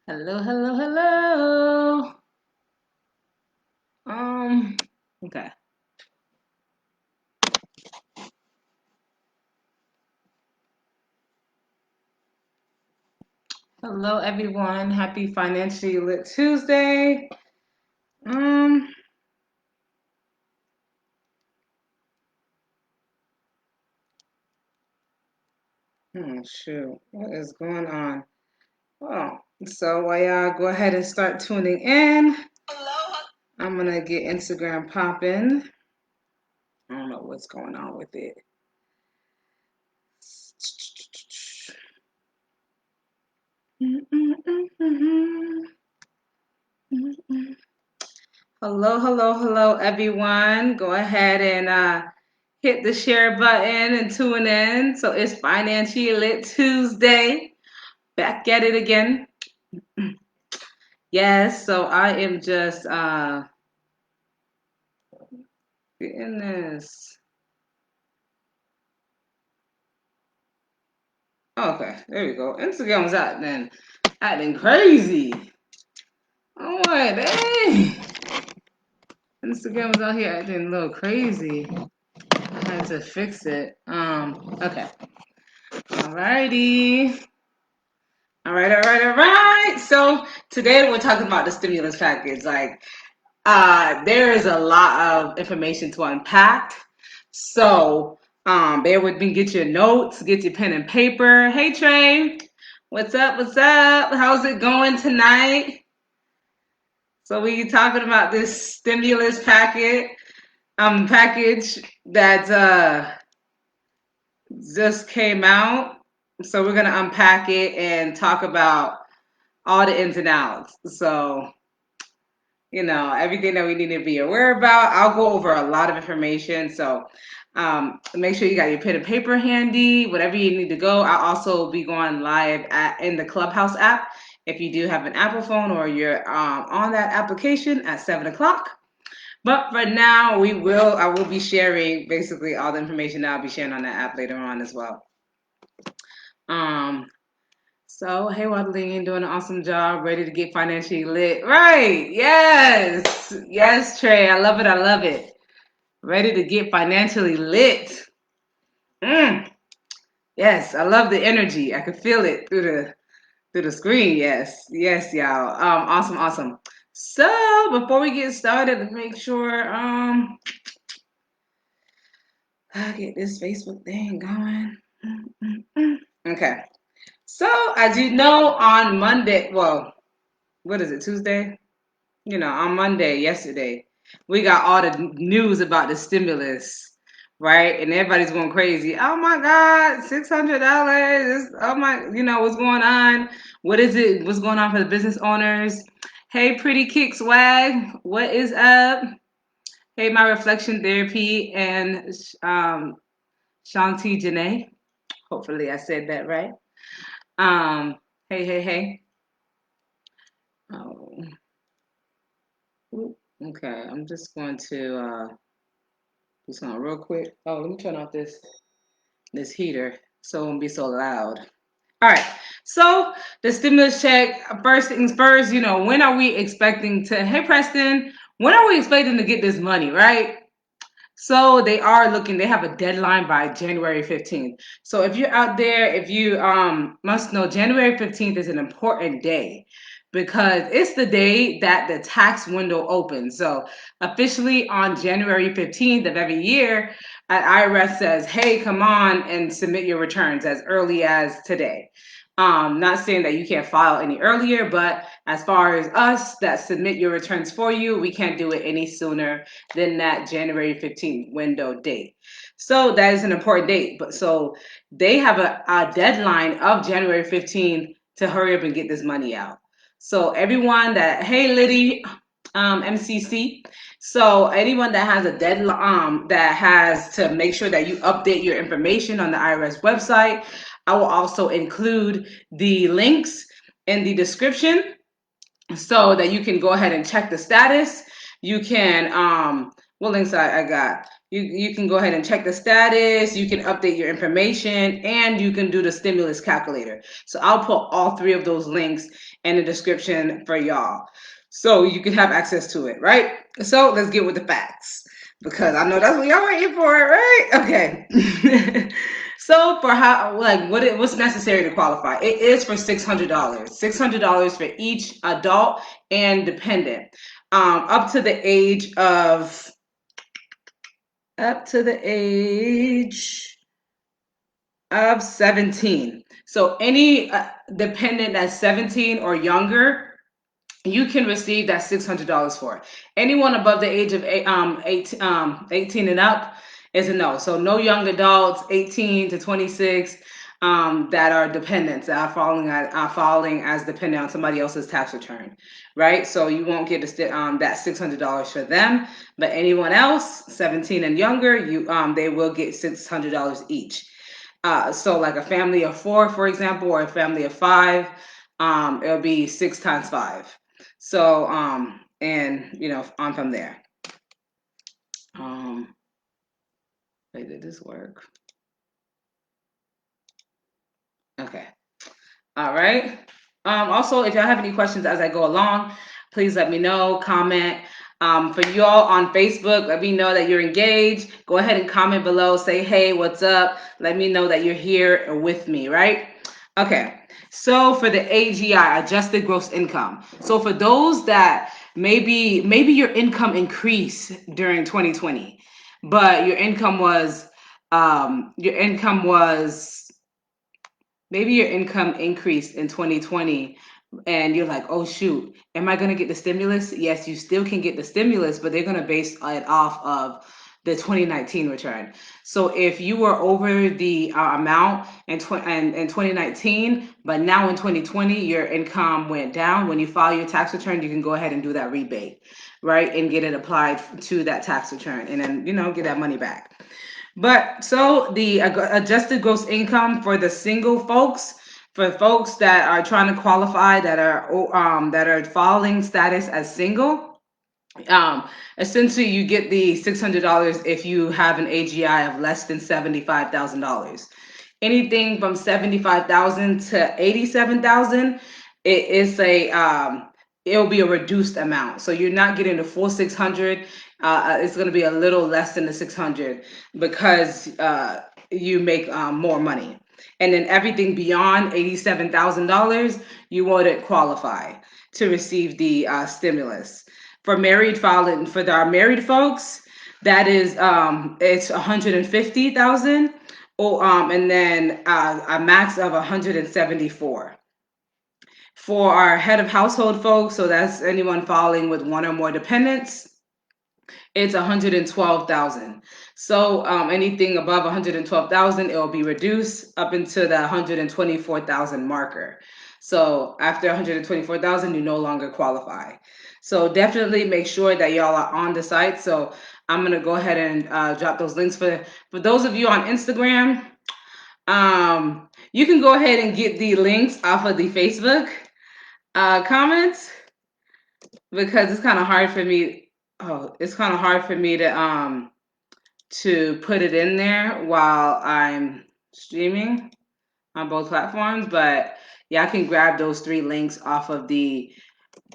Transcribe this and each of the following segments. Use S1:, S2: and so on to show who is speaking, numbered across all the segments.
S1: Hello, hello, hello. Um, okay. Hello, everyone. Happy Financially Lit Tuesday. Um, shoot, what is going on? Oh, so while y'all go ahead and start tuning in, I'm gonna get Instagram popping. I don't know what's going on with it. Hello, hello, hello, everyone. Go ahead and hit the share button and tune in. So it's Financially Lit Tuesday. Back at it again. Yes, so I am just getting this. Okay, there we go. Instagram's acting crazy. I'm like, hey. Instagram was out here acting a little crazy. I had to fix it. Okay. Alrighty. All right, all right, all right. So today we're talking about the stimulus package. There is a lot of information to unpack. So, bear with me. Get your notes. Get your pen and paper. Hey, Trey. What's up? What's up? How's it going tonight? So we talking about this stimulus package that just came out. So we're gonna unpack it and talk about all the ins and outs. So everything that we need to be aware about. I'll go over a lot of information. So make sure you got your pen and paper handy, whatever you need to go. I'll also be going live in the Clubhouse app if you do have an Apple phone or you're on that application at 7 o'clock. But for now, I will be sharing basically all the information that I'll be sharing on that app later on as well. Um, so, hey, Wadeline, doing an awesome job, ready to get financially lit. Right. Yes. Yes, Trey. I love it. I love it. Ready to get financially lit. Yes, I love the energy. I can feel it through the screen. Yes. Yes, y'all. Awesome, awesome. So, before we get started, let's make sure I get this Facebook thing going. Okay. So, as you know, on Monday, well, what is it, Tuesday? On Monday, yesterday, we got all the news about the stimulus, right? And everybody's going crazy. Oh my God, $600. Oh my, what's going on? What is it? What's going on for the business owners? Hey, Pretty Kick Swag, what is up? Hey, my reflection therapy and Shanti Janae. Hopefully, I said that right. Hey, hey, hey. Oh, okay. I'm just going to do something real quick. Oh, let me turn off this heater so it won't be so loud. All right. So the stimulus check. First things first. When are we expecting to? Hey, Preston. When are we expecting to get this money? Right. So they are looking. They have a deadline by January 15th. So if you're out there, if you must know, January 15th is an important day because it's the day that the tax window opens. So officially on January 15th of every year, IRS says, "Hey, come on and submit your returns as early as today." Not saying that you can't file any earlier, but as far as us that submit your returns for you, we can't do it any sooner than that January 15th window date. So that is an important date. But so they have a deadline of January 15th to hurry up and get this money out. So everyone hey Liddy, MCC. So anyone that has a deadline, that has to make sure that you update your information on the IRS website. I will also include the links in the description so that you can go ahead and check the status. You can, what links I got? You can go ahead and check the status, you can update your information, and you can do the stimulus calculator. So I'll put all three of those links in the description for y'all, so you can have access to it, right? So let's get with the facts, because I know that's what y'all waiting for, right? Okay. So for how, like, what's necessary to qualify? It is for $600. $600 for each adult and dependent, up to the age of up to the age of 17. So any dependent that's 17 or younger, you can receive that $600 for. Anyone above the age of 18 and up is a no. So no young adults 18 to 26 that are dependents, that are falling as dependent on somebody else's tax return, right? So you won't get that $600 for them, but anyone else 17 and younger, they will get $600 each. So like a family of 4, for example, or a family of 5, it'll be 6 times 5. So, and on from there. Wait, did this work? Okay. All right. Also, if y'all have any questions as I go along, please let me know, comment. For y'all on Facebook, let me know that you're engaged. Go ahead and comment below. Say, hey, what's up? Let me know that you're here with me, right? Okay. So for the AGI, adjusted gross income. So for those that maybe your income increased during 2020, but maybe your income increased in 2020 and you're like, oh shoot, am I going to get the stimulus? Yes, you still can get the stimulus, but they're going to base it off of the 2019 return. So if you were over the amount in 2019, but now in 2020 your income went down, when you file your tax return, you can go ahead and do that rebate, right, and get it applied to that tax return, and then get that money back. But so the adjusted gross income for the single folks, for folks that are trying to qualify, that are filing status as single, essentially you get the $600 if you have an AGI of less than $75,000. Anything from 75,000 to 87,000, it'll be a reduced amount. So you're not getting the full 600. It's going to be a little less than the 600 because you make more money. And then everything beyond $87,000, you wouldn't qualify to receive the stimulus. For our married folks, that is it's 150,000. And then a max of 174. For our head of household folks, so that's anyone falling with one or more dependents, it's 112,000. So anything above 112,000, it will be reduced up into the 124,000 marker. So after 124,000, you no longer qualify. So definitely make sure that y'all are on the site. So I'm gonna go ahead and drop those links for those of you on Instagram. You can go ahead and get the links off of the Facebook comments, because it's kind of hard for me. Oh, it's kind of hard for me to put it in there while I'm streaming on both platforms. But yeah, I can grab those 3 links off of the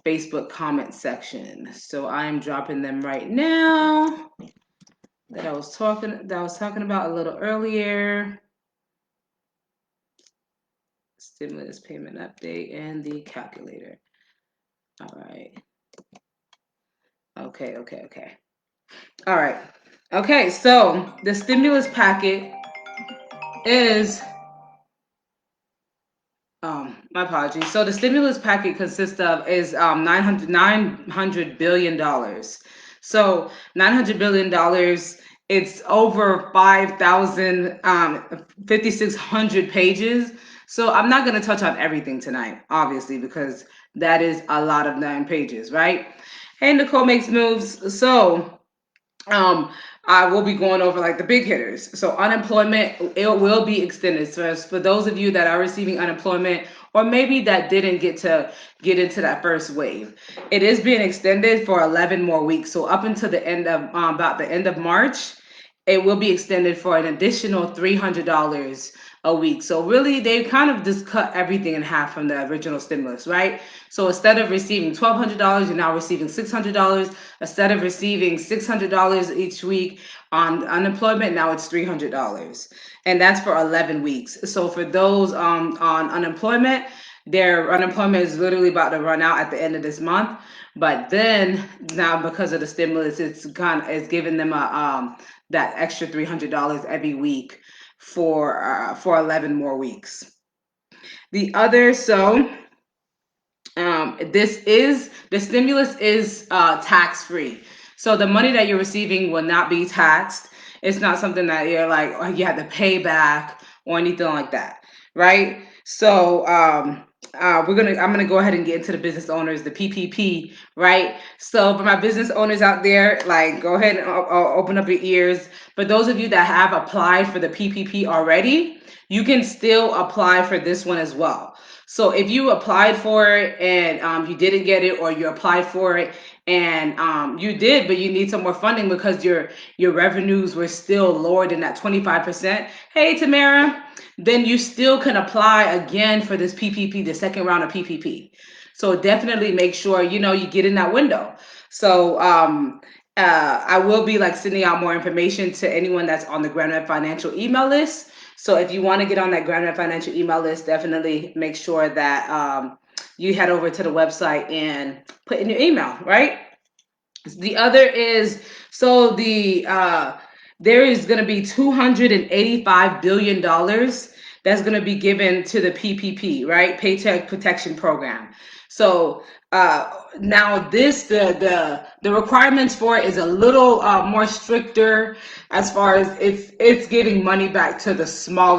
S1: Facebook comment section. So I'm dropping them right now. That I was talking about a little earlier. Stimulus payment update and the calculator. All right. Okay. All right. Okay, so the stimulus packet is my apologies. So the stimulus packet consists of is $900 billion. So $900 billion, it's over 5,600 pages. So I'm not going to touch on everything tonight, obviously, because that is a lot of 9 pages, right? Hey, Nicole Makes Moves. So I will be going over like the big hitters. So unemployment, it will be extended. So for those of you that are receiving unemployment, or maybe that didn't get into that first wave, it is being extended for 11 more weeks. So up until the end of about the end of March, it will be extended for an additional $300 a week. So really, they kind of just cut everything in half from the original stimulus, right? So instead of receiving $1,200, you're now receiving $600. Instead of receiving $600 each week on unemployment, now it's $300, and that's for 11 weeks. So for those on unemployment, their unemployment is literally about to run out at the end of this month. But then now, because of the stimulus, it's giving them a that extra $300 every week for 11 more weeks. The other so this is the stimulus is tax free. So the money that you're receiving will not be taxed. It's not something that you're like, oh, you have to pay back or anything like that, right? So I'm gonna go ahead and get into the business owners, the PPP, right? So for my business owners out there, like, go ahead and open up your ears. For those of you that have applied for the PPP already, you can still apply for this one as well. So if you applied for it and you didn't get it, or you applied for it and you did, but you need some more funding because your revenues were still lower than that 25%. Hey, Tamara, then you still can apply again for this PPP, the second round of PPP. So definitely make sure you get in that window. So I will be like sending out more information to anyone that's on the Grand Rev Financial email list. So if you want to get on that Grand Rev Financial email list, definitely make sure that you head over to the website and put in your email, right? The other is there is going to be $285 billion that's going to be given to the PPP, right? Paycheck Protection Program. So now the requirements for it is a little more stricter as far as it's giving money back to the small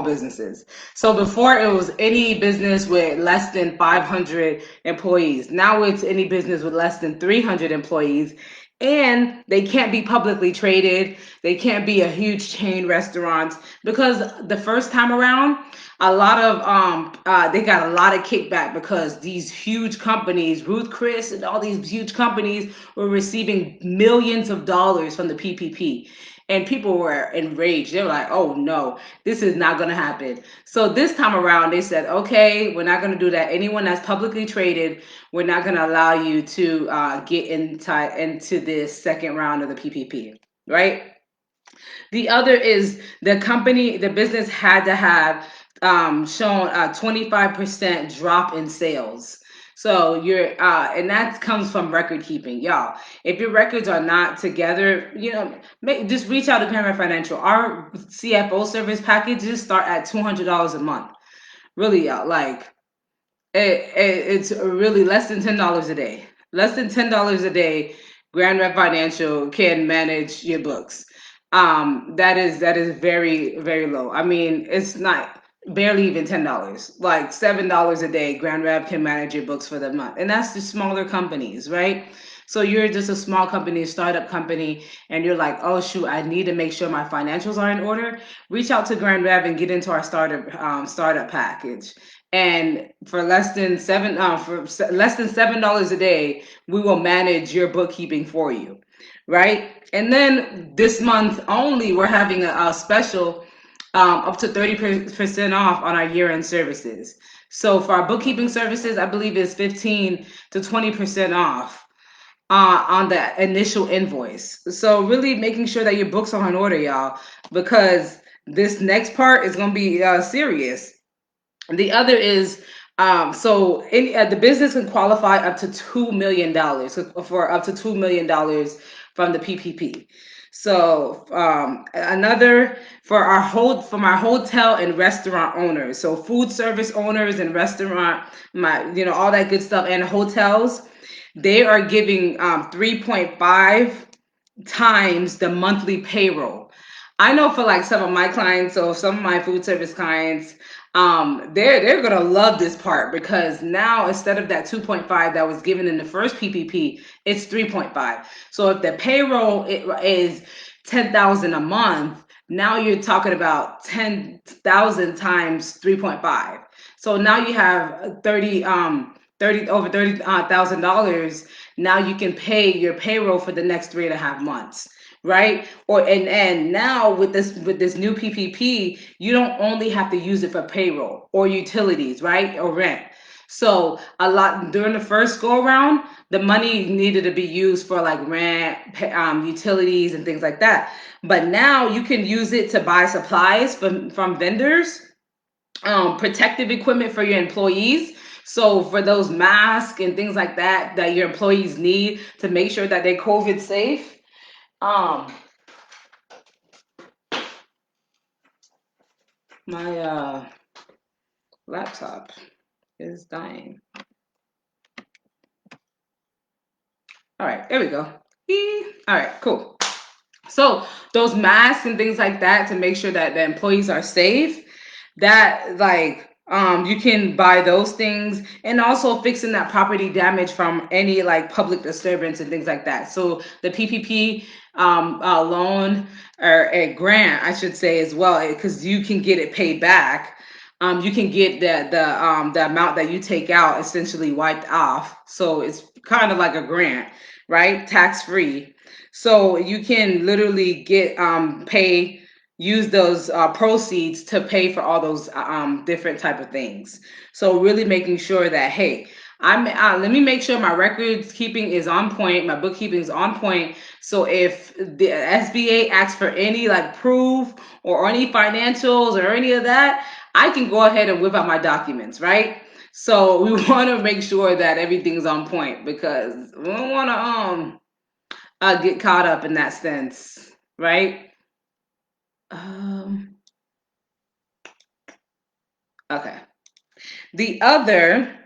S1: businesses. So before it was any business with less than 500 employees. Now it's any business with less than 300 employees. And they can't be publicly traded. They can't be a huge chain restaurant, because the first time around, a lot of they got a lot of kickback because these huge companies, Ruth Chris and all these huge companies, were receiving millions of dollars from the PPP. And people were enraged. They were like, oh no, this is not going to happen. So this time around, they said, okay, we're not going to do that. Anyone that's publicly traded, we're not going to allow you to get into this second round of the PPP, right? The other is the business had to have shown a 25% drop in sales. So and that comes from record keeping, y'all. If your records are not together, just reach out to Grand Rev Financial. Our CFO service packages start at $200 a month. Really, y'all, like it's really less than $10 a day. Less than $10 a day, Grand Rev Financial can manage your books. That is very, very low. I mean, it's not barely even $10. Like $7 a day, Grand Rev can manage your books for the month, and that's the smaller companies, right? So you're just a small company, startup company, and you're like, oh shoot, I need to make sure my financials are in order. Reach out to Grand Rev and get into our startup package. And for less than $7 a day, we will manage your bookkeeping for you, right? And then this month only, we're having a special up to 30% off on our year-end services. So for our bookkeeping services, I believe it's 15 to 20% off on that initial invoice. So really making sure that your books are in order, y'all, because this next part is going to be serious. The other is the business can qualify up to $2 million for up to $2 million from the PPP. So another from our hotel and restaurant owners, so food service owners and restaurant, all that good stuff, and hotels, they are giving 3.5 times the monthly payroll. I know for like some of my clients, so some of my food service clients, they're gonna love this part, because now instead of that 2.5 that was given in the first PPP, it's 3.5. So if the payroll is 10,000 a month, now you're talking about 10,000 times 3.5. So now you have 30 over $30,000. Now you can pay your payroll for the next 3.5 months, right? And now with this new PPP, you don't only have to use it for payroll or utilities, right? Or rent. So a lot during the first go around, the money needed to be used for like rent, utilities, and things like that. But now you can use it to buy supplies from vendors, protective equipment for your employees. So for those masks and things like that that your employees need to make sure that they're COVID safe. Um, my laptop is dying. All right, there we go. All right, cool. So those masks and things like that to make sure that the employees are safe, that like you can buy those things, and also fixing that property damage from any like public disturbance and things like that. So the PPP loan or a grant, I should say as well, because you can get it paid back. You can get the amount that you take out essentially wiped off. So it's kind of like a grant, right? Tax free. So you can literally get pay use those proceeds to pay for all those different type of things. So really making sure that, hey, I'm let me make sure my records keeping is on point, my bookkeeping is on point. So if the SBA asks for any like proof or any financials or any of that, I can go ahead and whip out my documents, right? So we want to make sure that everything's on point, because we don't want to get caught up in that sense, right? Um, okay. The other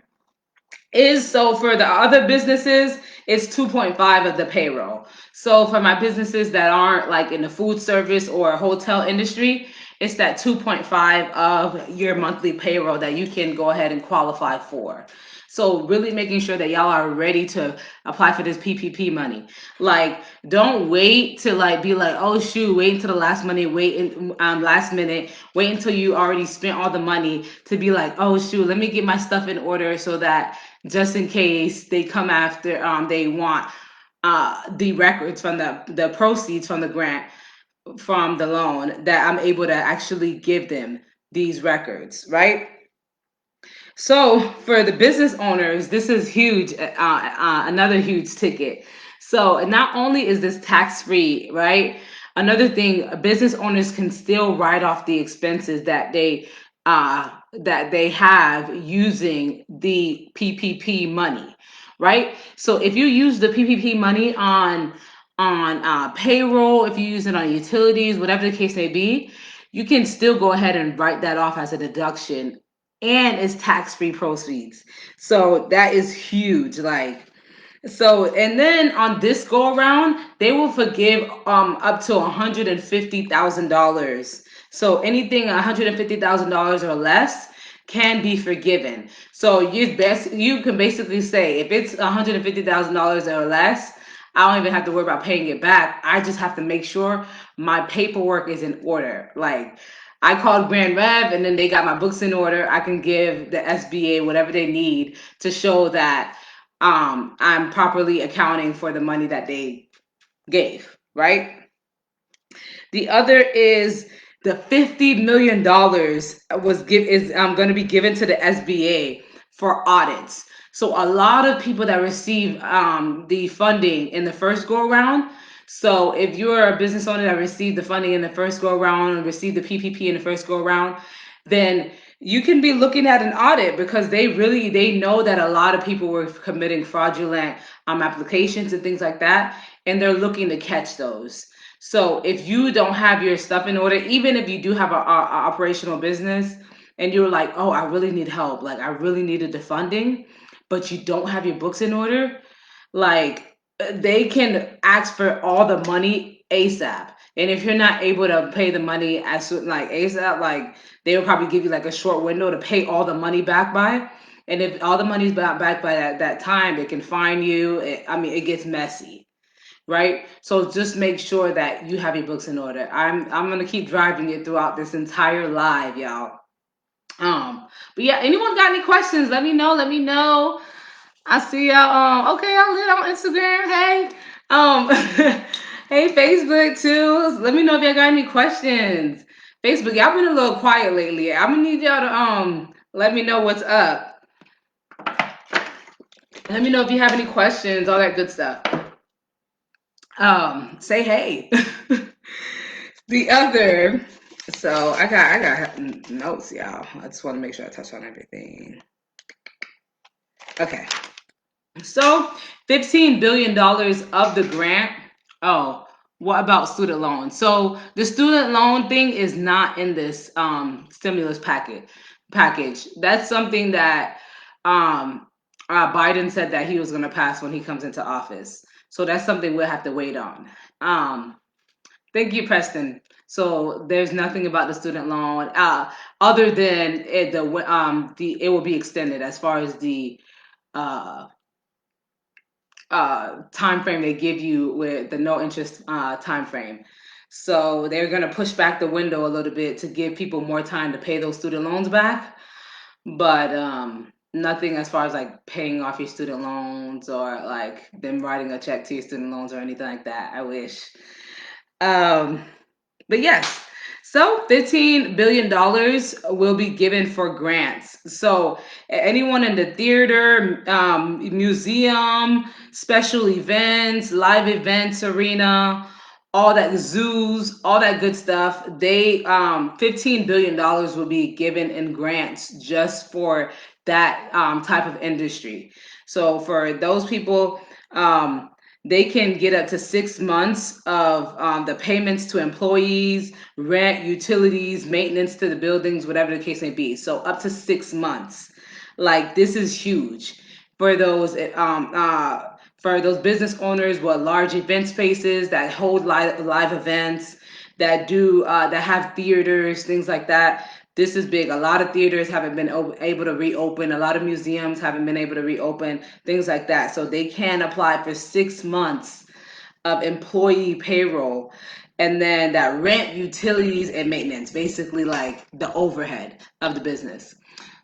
S1: is, so for the other businesses, it's 2.5 of the payroll. So for my businesses that aren't like in the food service or hotel industry, it's that 2.5 of your monthly payroll that you can go ahead and qualify for. So really making sure that y'all are ready to apply for this PPP money. Like, don't wait to like be like, oh shoot, wait until the last money, last minute, wait until you already spent all the money to be like, oh shoot, let me get my stuff in order so that just in case they come after, they want the records from the proceeds from the grant, from the loan, that I'm able to actually give them these records, right? So for the business owners, this is huge, another huge ticket. So not only is this tax free, right? Another thing, business owners can still write off the expenses that they have using the PPP money, right? So if you use the PPP money on payroll, if you use it on utilities, whatever the case may be, you can still go ahead and write that off as a deduction, and it's tax-free proceeds. So that is huge. Like, so, and then on this go around, they will forgive up to $150,000. So anything $150,000 or less can be forgiven. So you can basically say, if it's $150,000 or less, I don't even have to worry about paying it back. I just have to make sure my paperwork is in order. Like, I called Grand Rev and then they got my books in order. I can give the SBA whatever they need to show that I'm properly accounting for the money that they gave, right? The other is the $50 million is going to be given to the SBA for audits. So a lot of people that receive the funding in the first go around. So if you're a business owner that received the funding in the first go around and received the PPP in the first go around, then you can be looking at an audit, because they know that a lot of people were committing fraudulent applications and things like that, and they're looking to catch those. So if you don't have your stuff in order, even if you do have a operational business and you're like, oh, I really need help, like I really needed the funding, but you don't have your books in order, like they can ask for all the money ASAP. And if you're not able to pay the money as soon, like ASAP, like they will probably give you like a short window to pay all the money back by. And if all the money's back by that time, they can fine you. It gets messy, right? So just make sure that you have your books in order. I'm gonna keep driving it throughout this entire live, y'all. But yeah, anyone got any questions? Let me know. Let me know. I see y'all. Okay, y'all lit on Instagram. Hey. Um, Hey, Facebook too. Let me know if y'all got any questions. Facebook, y'all been a little quiet lately. I'm gonna need y'all to let me know what's up. Let me know if you have any questions, all that good stuff. Say hey. The other, so I got notes, y'all. I just want to make sure I touch on everything. Okay. So $15 billion of the grant. Oh, what about student loans? So the student loan thing is not in this stimulus package. That's something that um Biden said that he was going to pass when he comes into office. So that's something we'll have to wait on. Um, Thank you, Preston. So there's nothing about the student loan other than the it will be extended as far as the uh time frame they give you with the no interest time frame. So they're going to push back the window a little bit to give people more time to pay those student loans back, but nothing as far as like paying off your student loans or like them writing a check to your student loans or anything like that. I wish. Um, but yes, so $15 billion will be given for grants. So anyone in the theater, museum, special events, live events arena, all that zoos, all that good stuff, they $15 billion will be given in grants just for that type of industry. So for those people, um, they can get up to 6 months of the payments to employees, rent, utilities, maintenance to the buildings, whatever the case may be. So up to 6 months. Like this is huge for those business owners with large event spaces that hold live events, that have theaters, things like that. This is big. A lot of theaters haven't been able to reopen. A lot of museums haven't been able to reopen, things like that. So they can apply for 6 months of employee payroll, and then that rent, utilities, and maintenance, basically like the overhead of the business.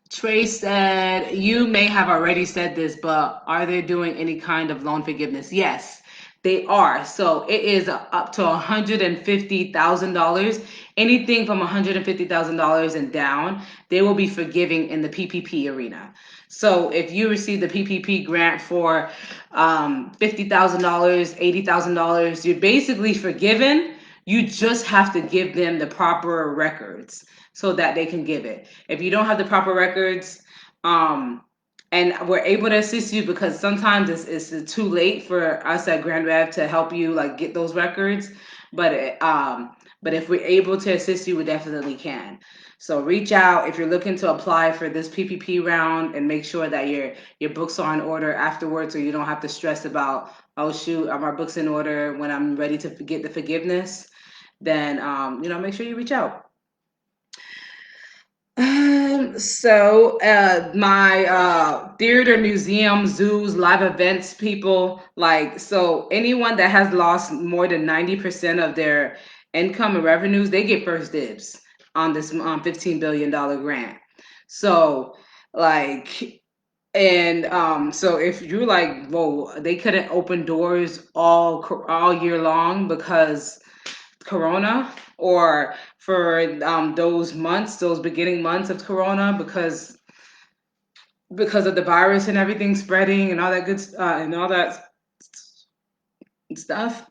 S1: Trey said, you may have already said this, but are they doing any kind of loan forgiveness? Yes, they are. So it is up to $150,000. Anything from $150,000 and down, they will be forgiving in the PPP arena. So if you receive the PPP grant for $50,000, $80,000, you're basically forgiven. You just have to give them the proper records so that they can give it. If you don't have the proper records, um, and we're able to assist you because sometimes it's too late for us at Grand Rev to help you like get those records. But if we're able to assist you, we definitely can. So reach out if you're looking to apply for this PPP round and make sure that your books are in order afterwards, so you don't have to stress about, oh shoot, are my books in order when I'm ready to get the forgiveness. Then make sure you reach out. My theater, museum, zoos, live events people, like, so anyone that has lost more than 90% of their income and revenues, they get first dibs on this $15 billion grant. So, like, and so if you're like, whoa, they couldn't open doors all year long because Corona, or for those beginning months of Corona, because of the virus and everything spreading and all that and all that stuff.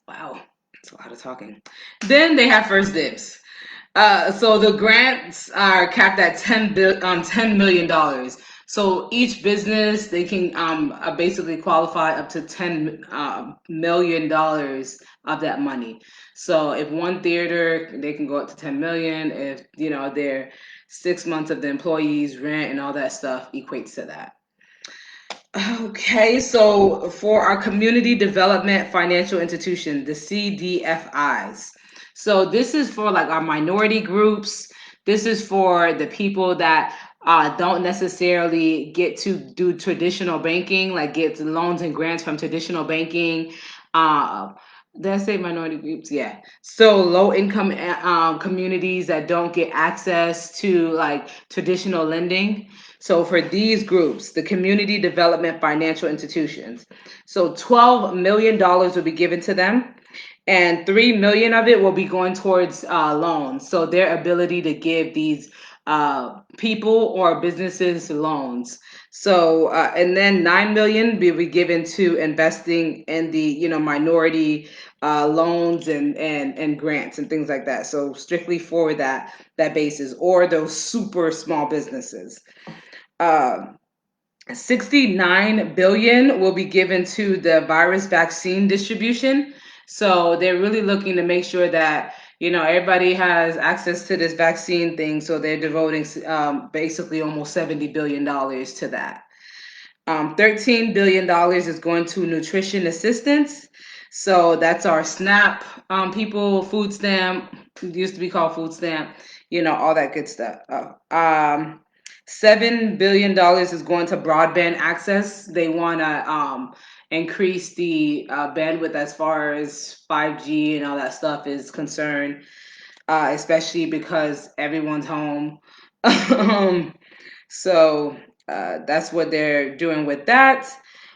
S1: Wow, that's a lot of talking. Then they have first dibs. So the grants are capped at $10 million. So each business, they can basically qualify up to $10 million of that money. So if one theater, they can go up to 10 million. If their 6 months of the employees' rent and all that stuff equates to that. Okay, so for our community development financial institution, the CDFIs. So this is for like our minority groups. This is for the people that don't necessarily get to do traditional banking, like get loans and grants from traditional banking. Uh, Did I say minority groups? Yeah. So low income communities that don't get access to like traditional lending. So for these groups, the community development financial institutions. So $12 million will be given to them, and 3 million of it will be going towards loans. So their ability to give these people or businesses loans. So and then 9 million will be given to investing in the minority loans and grants and things like that. So strictly for that basis or those super small businesses. Uh, 69 billion will be given to the virus vaccine distribution. So they're really looking to make sure that everybody has access to this vaccine thing. So they're devoting basically almost $70 billion to that. $13 billion is going to nutrition assistance. So that's our SNAP people, food stamp, used to be called food stamp, all that good stuff. $7 billion is going to broadband access. They want to increase the bandwidth as far as 5G and all that stuff is concerned, especially because everyone's home. So that's what they're doing with that.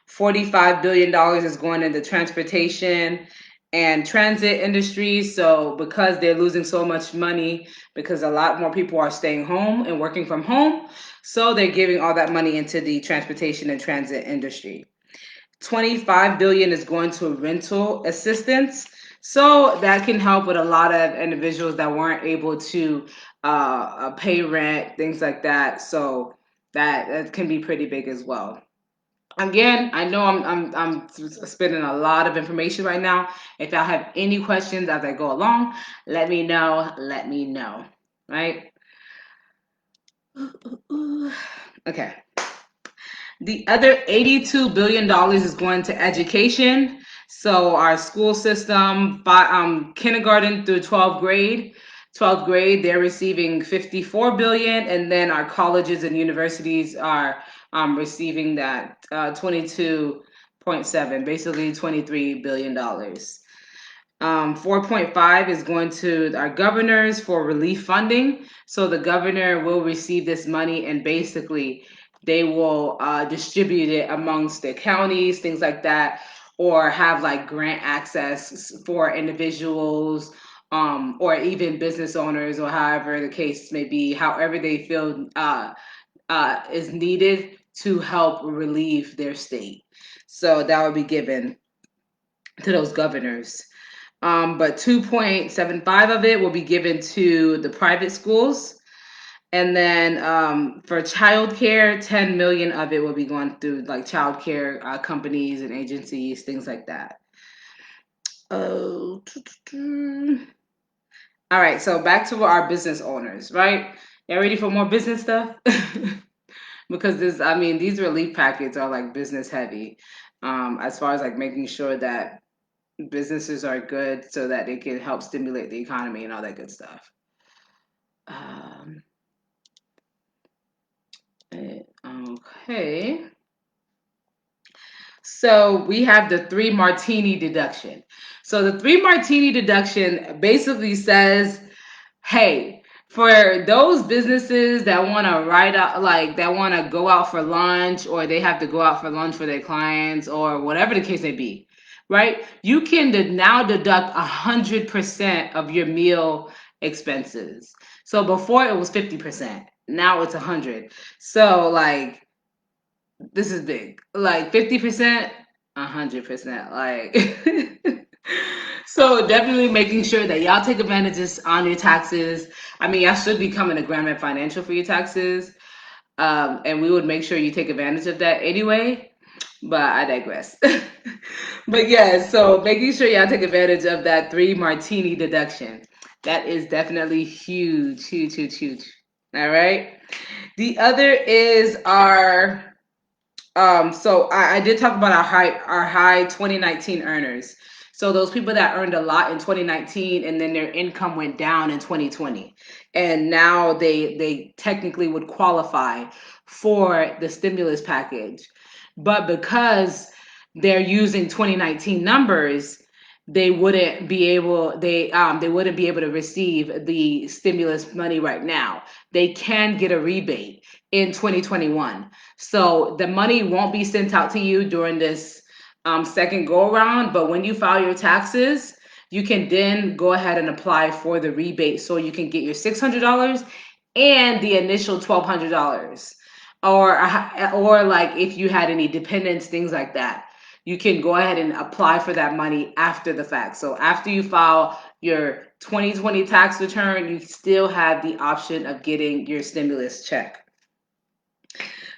S1: $45 billion is going into transportation and transit industry. So because they're losing so much money, because a lot more people are staying home and working from home, so they're giving all that money into the transportation and transit industry. 25 billion is going to rental assistance. So that can help with a lot of individuals that weren't able to pay rent, things like that. So that can be pretty big as well. Again, I know I'm spending a lot of information right now. If y'all have any questions as I go along, let me know. Let me know. Right? Okay. The other $82 billion is going to education. So our school system, kindergarten through 12th grade. 12th grade, they're receiving 54 billion, and then our colleges and universities are receiving that 22.7, basically $23 billion. 4.5 is going to our governors for relief funding. So the governor will receive this money and basically they will distribute it amongst the counties, things like that, or have like grant access for individuals or even business owners or however the case may be, however they feel is needed to help relieve their state. So that would be given to those governors. But 2.75 of it will be given to the private schools. And then for childcare, 10 million of it will be going through like childcare companies and agencies, things like that. Oh, all right. So back to our business owners, right? Y'all ready for more business stuff? Because these relief packets are like business heavy, as far as like making sure that businesses are good so that they can help stimulate the economy and all that good stuff. Okay. So we have the 3 martini deduction. So the 3 martini deduction basically says, hey, for those businesses that want to write out, like that want to go out for lunch or they have to go out for lunch for their clients or whatever the case may be, right? You can now deduct 100% of your meal expenses. So before it was 50%, now it's 100. So like this is big. Like 50%, 100%. Like so definitely making sure that y'all take advantages on your taxes. Y'all should be coming to Grandma Financial for your taxes. And we would make sure you take advantage of that anyway. But I digress. But yeah, so making sure y'all take advantage of that 3 martini deduction. That is definitely huge, huge, huge, huge. All right. The other is our so I did talk about our high 2019 earners. So those people that earned a lot in 2019 and then their income went down in 2020. And now they technically would qualify for the stimulus package. But because they're using 2019 numbers, they wouldn't be able to receive the stimulus money right now. They can get a rebate in 2021. So the money won't be sent out to you during this second go around, but when you file your taxes, you can then go ahead and apply for the rebate so you can get your $600 and the initial $1,200. Or like if you had any dependents, things like that, you can go ahead and apply for that money after the fact. So after you file your 2020 tax return, you still have the option of getting your stimulus check.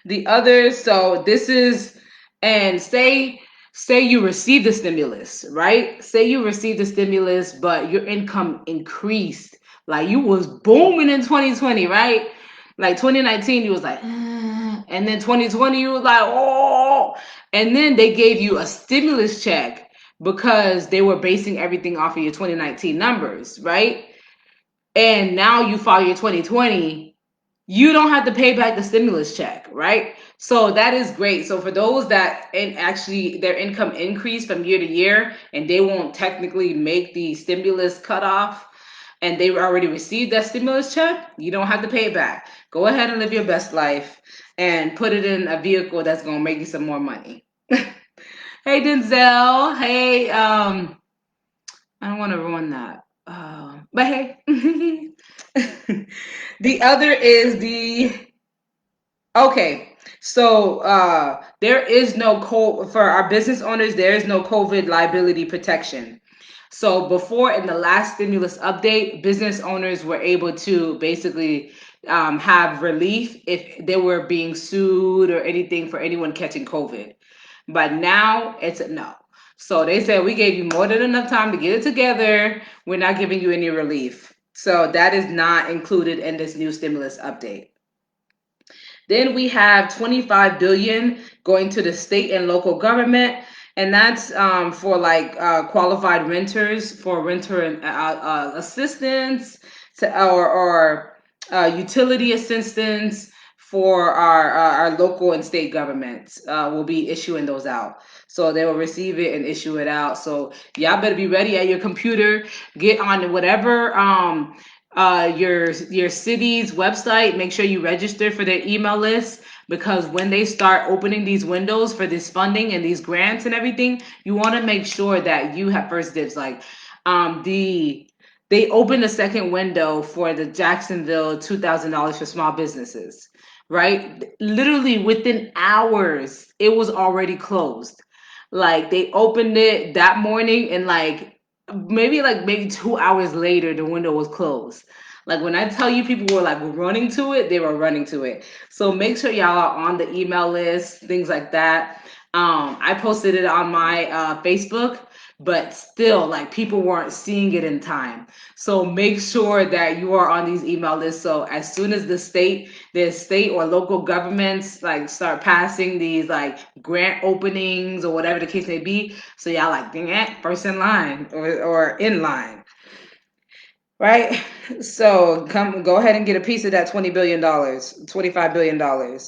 S1: The other, so this is, and say you receive the stimulus, right? Say you received the stimulus, but your income increased. Like you was booming in 2020, right? Like 2019, you was like, and then 2020, you was like, oh, and then they gave you a stimulus check because they were basing everything off of your 2019 numbers, right? And now you file your 2020, you don't have to pay back the stimulus check, right? So that is great. So for those that actually their income increased from year to year and they won't technically make the stimulus cutoff and they already received that stimulus check, you don't have to pay it back. Go ahead and live your best life and put it in a vehicle that's gonna make you some more money. Hey Denzel. Hey, I don't want to ruin that. But hey. The other is the okay. So there is no for our business owners. There is no COVID liability protection. So before in the last stimulus update, business owners were able to basically have relief if they were being sued or anything for anyone catching COVID. But now it's a no. So they said we gave you more than enough time to get it together. We're not giving you any relief. So that is not included in this new stimulus update. Then we have 25 billion going to the state and local government, and that's for like qualified renters for renter assistance or utility assistance for our local and state governments. Will be issuing those out. So they will receive it and issue it out. So y'all better be ready at your computer. Get on whatever your city's website. Make sure you register for their email list because when they start opening these windows for this funding and these grants and everything, you want to make sure that you have first dibs. Like they opened a second window for the Jacksonville $2,000 for small businesses, right? Literally within hours, it was already closed. Like they opened it that morning and maybe 2 hours later the window was closed. Like when I tell you people were like running to it, they were running to it. So make sure y'all are on the email list, things like that. I posted it on my Facebook, but still like people weren't seeing it in time. So make sure that you are on these email lists. So as soon as the state or local governments like start passing these like grant openings or whatever the case may be, so y'all like dang it, first in line or in line, right? So go ahead and get a piece of that $20 billion, $25 billion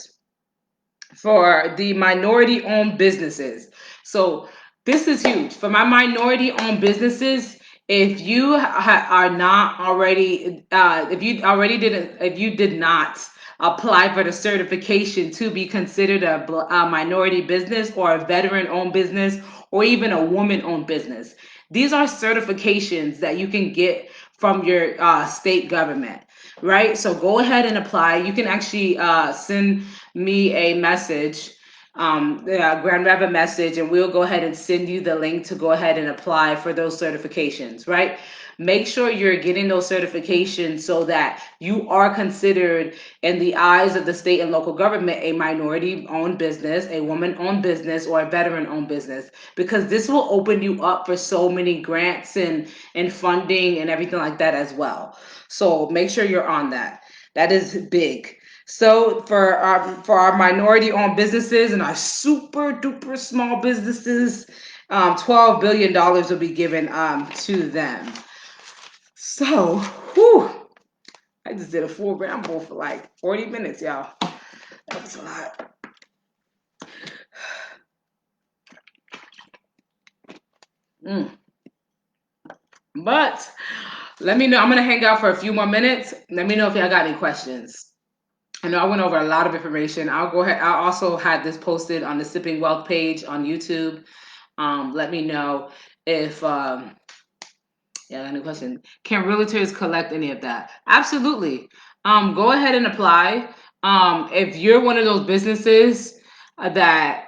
S1: for the minority owned businesses. So this is huge for my minority owned businesses. If you are not already, if you did not apply for the certification to be considered a minority business or a veteran owned business or even a woman owned business, these are certifications that you can get from your state government, right? So go ahead and apply. You can actually send me a message, Grand Rev a message, and we'll go ahead and send you the link to go ahead and apply for those certifications, right? Make sure you're getting those certifications so that you are considered in the eyes of the state and local government a minority owned business, a woman owned business, or a veteran owned business, because this will open you up for so many grants and funding and everything like that as well. So make sure you're on that. That is big. So for our minority owned businesses and our super duper small businesses, $12 billion will be given to them. So, whew, I just did a full ramble for like 40 minutes, y'all. That was a lot. Mm. But let me know. I'm gonna hang out for a few more minutes. Let me know if y'all got any questions. I know I went over a lot of information. I'll go ahead. I'll also have this posted on the Sipping Wealth page on YouTube. Let me know if yeah, any question. Can realtors collect any of that? Absolutely. Go ahead and apply. If you're one of those businesses that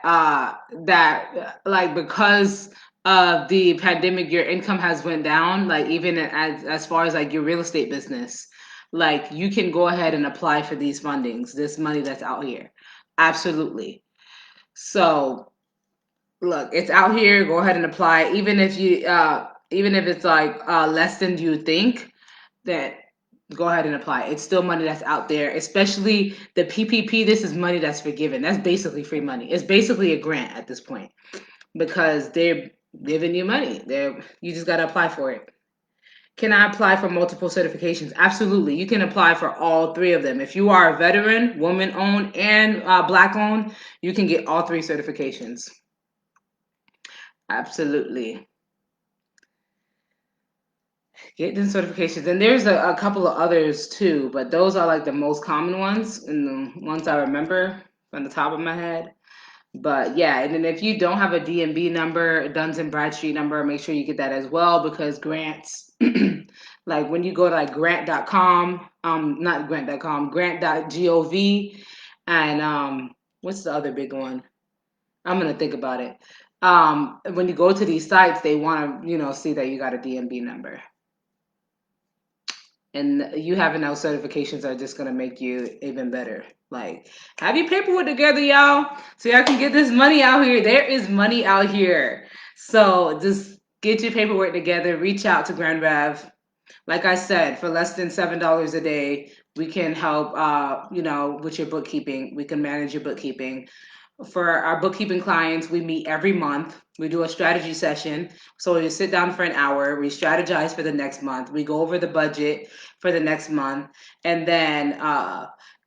S1: like because of the pandemic, your income has went down, like even as far as like your real estate business, like you can go ahead and apply for these fundings, this money that's out here. Absolutely. So look, it's out here. Go ahead and apply. Even if it's like less than you think, that go ahead and apply. It's still money that's out there, especially the PPP. This is money that's forgiven. That's basically free money. It's basically a grant at this point because they're giving you money. You just got to apply for it. Can I apply for multiple certifications? Absolutely. You can apply for all three of them. If you are a veteran, woman owned, and black owned, you can get all three certifications. Absolutely. Get them certifications. And there's a couple of others too, but those are like the most common ones and the ones I remember from the top of my head. But yeah, and then if you don't have a DMB number, Duns and Bradstreet number, make sure you get that as well because grants, like when you go to like grant.com, not grant.com, grant.gov, and what's the other big one? I'm gonna think about it. When you go to these sites, they want to, see that you got a DMB number. And you having those certifications are just gonna make you even better. Like, have your paperwork together, y'all, so y'all can get this money out here. There is money out here, so just get your paperwork together. Reach out to Grand Rev. Like I said, for less than $7 a day, we can help. With your bookkeeping. We can manage your bookkeeping. For our bookkeeping clients, we meet every month. We do a strategy session. So we sit down for an hour, we strategize for the next month, we go over the budget for the next month, and then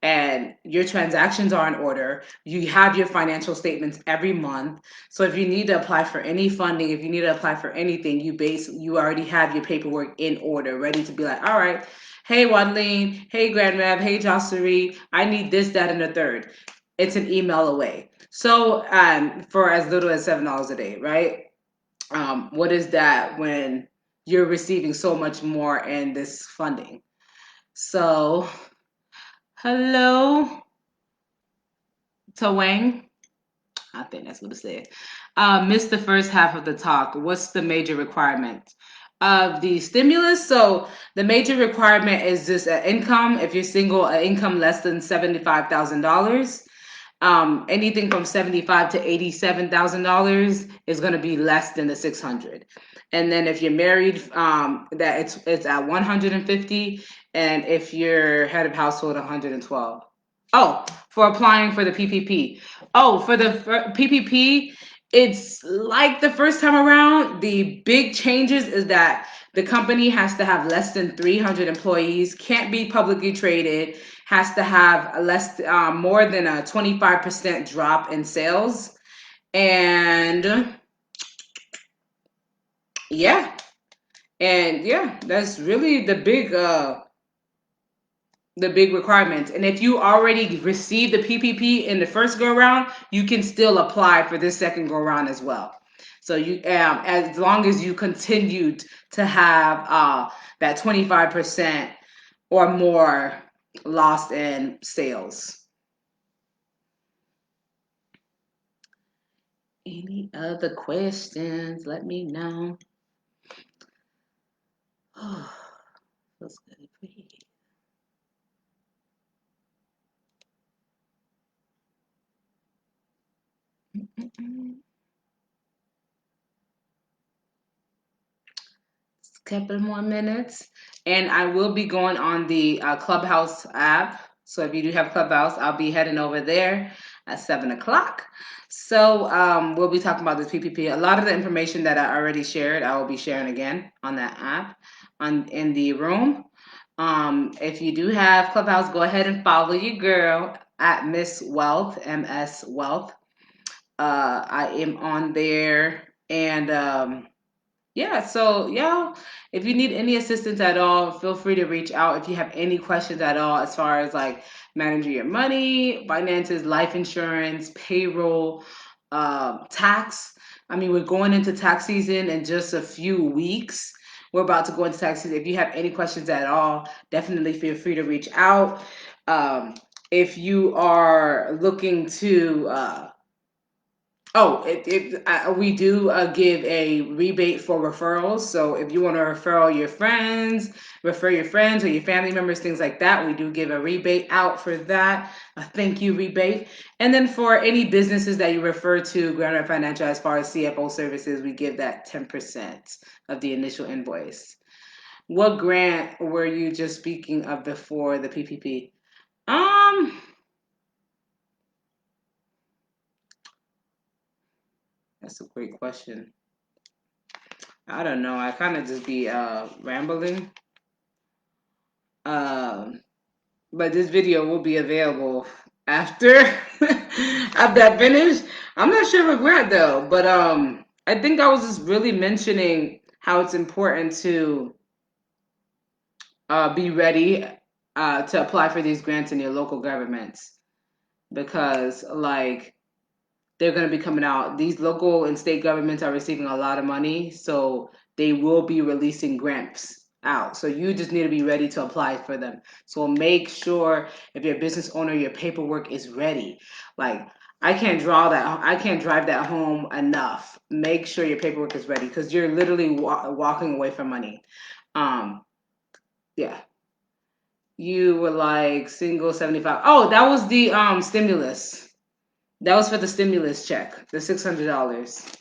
S1: and your transactions are in order. You have your financial statements every month. So if you need to apply for any funding, if you need to apply for anything, you already have your paperwork in order, ready to be like, all right, hey Wadleen, hey Grand Rev, hey Jocelyn, I need this, that, and the third. It's an email away. So for as little as $7 a day, right? What is that when you're receiving so much more in this funding? So, hello, Tawang. I think that's what it said. Missed the first half of the talk. What's the major requirement of the stimulus? So the major requirement is this income. If you're single, an income less than $75,000. Anything from $75 to $87,000 is going to be less than the 600. And then if you're married, that it's at 150, and if you're head of household, 112. Oh, for applying for the PPP. Oh, for the PPP, it's like the first time around. The big changes is that the company has to have less than 300 employees, can't be publicly traded, has to have more than a 25% drop in sales, and yeah, that's really the big requirements. And if you already received the PPP in the first go round, you can still apply for this second go round as well. So you, as long as you continued to have that 25% or more lost in sales. Any other questions? Let me know. Oh, feels good to breathe. A couple more minutes, and I will be going on the Clubhouse app. So if you do have Clubhouse, I'll be heading over there at 7 o'clock. So we'll be talking about this PPP. A lot of the information that I already shared, I will be sharing again on that app, in the room. If you do have Clubhouse, go ahead and follow your girl at Miss Wealth, MS Wealth. I am on there, and yeah, so y'all, if you need any assistance at all, feel free to reach out. If you have any questions at all, as far as like managing your money, finances, life insurance, payroll, tax. I mean, we're going into tax season in just a few weeks. We're about to go into tax season. If you have any questions at all, definitely feel free to reach out. Um, if you are looking to we do give a rebate for referrals. So if you want to refer your friends or your family members, things like that, we do give a rebate out for that, a thank you rebate. And then for any businesses that you refer to Granite Financial as far as CFO services, we give that 10% of the initial invoice. What grant were you just speaking of before the PPP? Um, that's a great question. I don't know. I kind of just be rambling. Um, but this video will be available after after I finish. I'm not sure of where though, but I think I was just really mentioning how it's important to be ready to apply for these grants in your local governments because like they're going to be coming out. These local and state governments are receiving a lot of money, so they will be releasing grants out. So you just need to be ready to apply for them. So make sure if you're a business owner, your paperwork is ready. Like I can't drive that home enough. Make sure your paperwork is ready because you're literally walking away from money. Um, yeah. You were like single 75. Oh, that was the stimulus. That was for the stimulus check, the $600.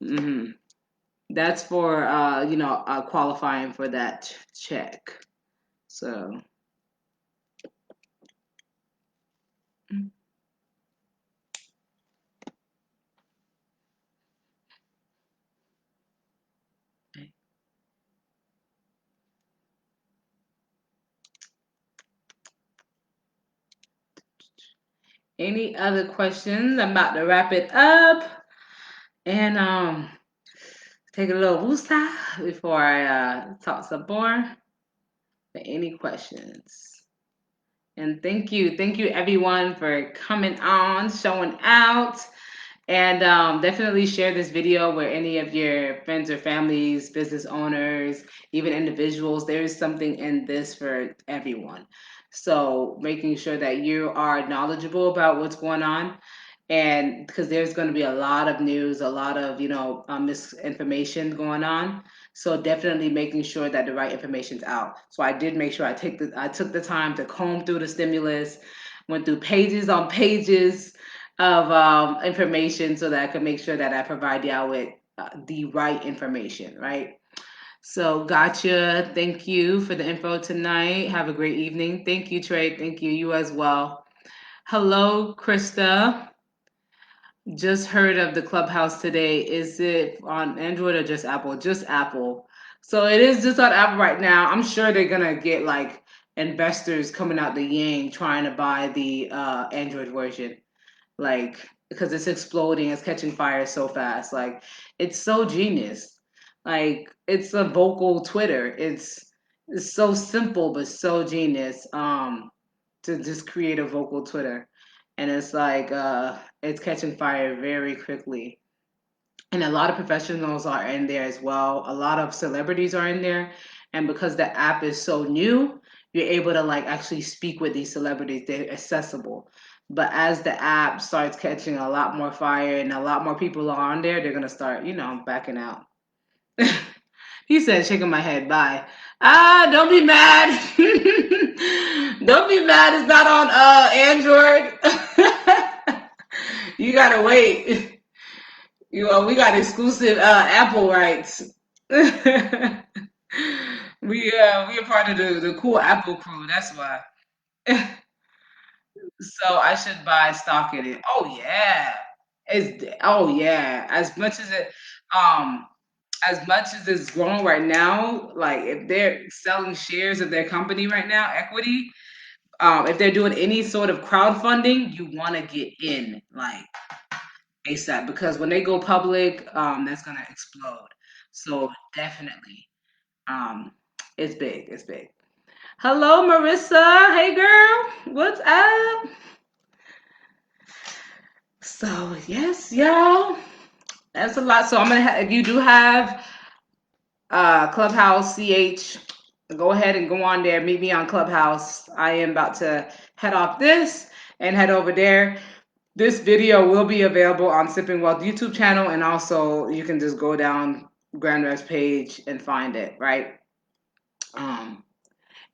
S1: Hmm. That's for qualifying for that check. So any other questions? I'm about to wrap it up and take a little woosah before I talk some more. Any questions? And thank you everyone for coming on, showing out. And definitely share this video with any of your friends or families, business owners, even individuals. There is something in this for everyone. So making sure that you are knowledgeable about what's going on. And because there's going to be a lot of news, a lot of, misinformation going on. So definitely making sure that the right information's out. So I did make sure I took the time to comb through the stimulus, went through pages on pages of information so that I could make sure that I provide y'all with the right information, right? So, gotcha. Thank you for the info tonight. Have a great evening. Thank you, Trey. Thank you. You as well. Hello, Krista. Just heard of the Clubhouse today. Is it on Android or just Apple? Just Apple. So it is just on Apple right now. I'm sure they're gonna get like investors coming out the yang trying to buy the Android version, like because it's exploding, it's catching fire so fast. Like it's so genius. Like it's a vocal Twitter. It's so simple but so genius. To just create a vocal Twitter, and it's like it's catching fire very quickly. And a lot of professionals are in there as well. A lot of celebrities are in there, and because the app is so new, you're able to like actually speak with these celebrities. They're accessible. But as the app starts catching a lot more fire and a lot more people are on there, they're gonna start, backing out. He said, shaking my head, bye. Ah, don't be mad. Don't be mad. It's not on Android. You gotta wait. We got exclusive Apple rights. We are part of the cool Apple crew. That's why. So I should buy stock in it. Oh yeah. Um as much as it's growing right now, like if they're selling shares of their company right now, equity, if they're doing any sort of crowdfunding, you want to get in. Like ASAP, because when they go public, that's gonna explode. So definitely, um, it's big. It's big. Hello, Marissa. Hey, girl. What's up? So yes, y'all, that's a lot. So I'm gonna. If you do have Clubhouse CH, go ahead and go on there. Meet me on Clubhouse. I am about to head off this and head over there. This video will be available on Sipping Wealth YouTube channel, and also you can just go down Grand Rev's page and find it. Right. Um,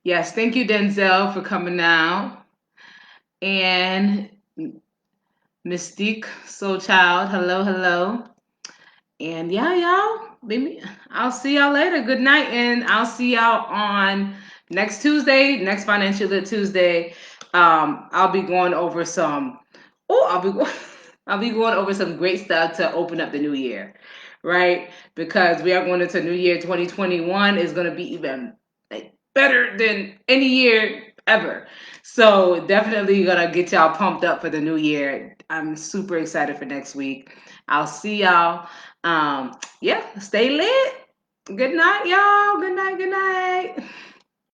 S1: yes. Thank you, Denzel, for coming out, and Mystique Soul Child. Hello, hello. And yeah, y'all, maybe I'll see y'all later. Good night, and I'll see y'all on next Tuesday, next Financial Lit Tuesday. I'll be going over some. Oh, I'll be going over some great stuff to open up the new year, right? Because we are going into New Year 2021 is going to be even like better than any year ever. So definitely gonna get y'all pumped up for the new year. I'm super excited for next week. I'll see y'all. Yeah, stay lit. Good night, y'all. Good night. Good night.